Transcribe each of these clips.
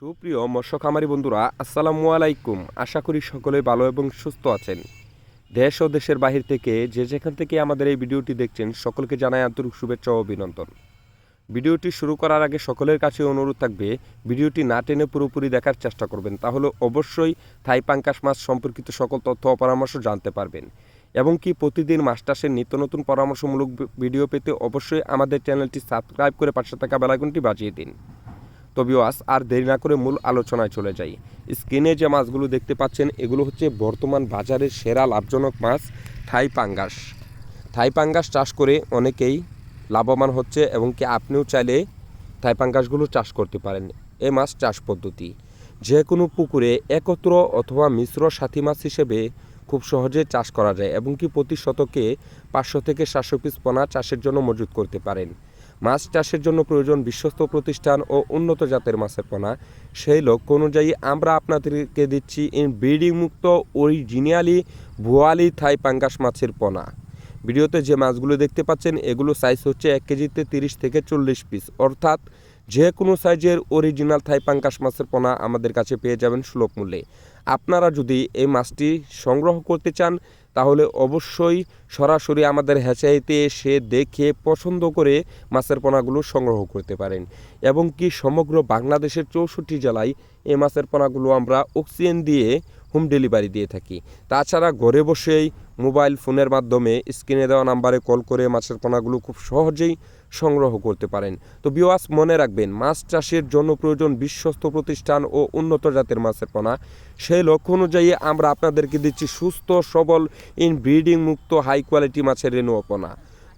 সুপ্রিয় মৎস্য খামারি বন্ধুরা, আসসালামু আলাইকুম। আশা করি সকলে ভালো এবং সুস্থ আছেন। দেশ ও দেশের বাহির থেকে যে যেখান থেকে আমাদের এই ভিডিওটি দেখছেন সকলকে জানাই আন্তরিক শুভেচ্ছা ও অভিনন্দন। ভিডিওটি শুরু করার আগে সকলের কাছে অনুরোধ থাকবে ভিডিওটি না টেনে পুরোপুরি দেখার চেষ্টা করবেন, তাহলে অবশ্যই থাই পাঙ্গাস মাছ সম্পর্কিত সকল তথ্য ও পরামর্শ জানতে পারবেন। এবং কি প্রতিদিন মাছ চাষের নিত্য নতুন পরামর্শমূলক ভিডিও পেতে অবশ্যই আমাদের চ্যানেলটি সাবস্ক্রাইব করে পাশে থাকা বেল আইকনটি বাজিয়ে দিন। তবেও আর দেরি না করে মূল আলোচনায় চলে যাই। স্ক্রিনে যে মাছগুলো দেখতে পাচ্ছেন এগুলো হচ্ছে বর্তমান বাজারের সেরা লাভজনক মাছ থাই পাঙ্গাস। থাই পাঙ্গাস চাষ করে অনেকেই লাভবান হচ্ছে এবং কি আপনিও চাইলে থাই পাঙ্গাসগুলো চাষ করতে পারেন। এই মাছ চাষ পদ্ধতি যে কোনো পুকুরে একত্র অথবা মিশ্র সাথী মাছ হিসেবে খুব সহজে চাষ করা যায় এবং কি প্রতি শতকে 500 থেকে 700 পিস পোনা চাষের জন্য মজুত করতে পারেন। মাছ চাষের জন্য প্রয়োজন বিশ্বস্ত প্রতিষ্ঠান ও উন্নত জাতের মাছের পোনা। সেই লক্ষ্য অনুযায়ী আমরা আপনাদেরকে দিচ্ছি ব্রিডিং মুক্ত অরিজিনালি ভুয়ালি থাই পাঙ্গাস মাছের পোনা। ভিডিওতে যে মাছগুলো দেখতে পাচ্ছেন এগুলো সাইজ হচ্ছে 1 কেজিতে 30 থেকে 40 পিস, অর্থাৎ যে কোনো সাইজের অরিজিনাল থাই পাঙ্গাস মাছের পোনা আমাদের কাছে পেয়ে যাবেন সুলভ মূল্যে। আপনারা যদি এই মাছটি সংগ্রহ করতে চান তাহলে অবশ্যই সরাসরি আমাদের হ্যাচারিতে এসে দেখে পছন্দ করে মাছের পোনাগুলো সংগ্রহ করতে পারেন। এবং কি সমগ্র বাংলাদেশের 64 জেলায় এই মাছের পোনাগুলো আমরা অক্সিজেন দিয়ে হোম ডেলিভারি দিয়ে থাকি। তাছাড়া ঘরে বসেই মোবাইল ফোনের মাধ্যমে স্ক্রিনে দেওয়া নাম্বারে কল করে মাছের পোনাগুলো খুব সহজেই সংগ্রহ করতে পারেন। তো ভিউয়ার্স, মনে রাখবেন মাছ চাষের জন্য প্রয়োজন বিশ্বস্ত প্রতিষ্ঠান ও উন্নত জাতের মাছের পোনা। সেই লক্ষ্য অনুযায়ী আমরা আপনাদেরকে দিচ্ছি সুস্থ সবল ব্রিডিং মুক্ত হাই কোয়ালিটি মাছের রেণুয়া পোনা।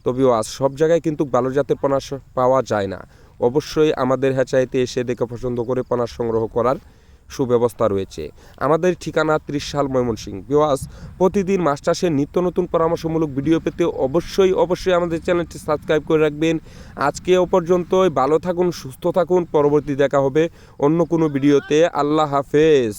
তো ভিউয়ার্স, সব জায়গায় কিন্তু ভালো জাতের পোনা পাওয়া যায় না। অবশ্যই আমাদের হ্যাচারিতে এসে দেখে পছন্দ করে পোনা সংগ্রহ করার সুব্যবস্থা রয়েছে। আমাদের ঠিকানা 30 সাল ময়মনসিংহ। ভিউয়ার্স, প্রতিদিন মাছ চাষের নিত্য নতুন পরামর্শমূলক ভিডিও পেতে অবশ্যই আমাদের চ্যানেলটি সাবস্ক্রাইব করে রাখবেন। আজকে পর্যন্তই ভালো থাকুন, সুস্থ থাকুন। পরবর্তী দেখা হবে অন্য কোনো ভিডিওতে। আল্লাহ হাফেজ।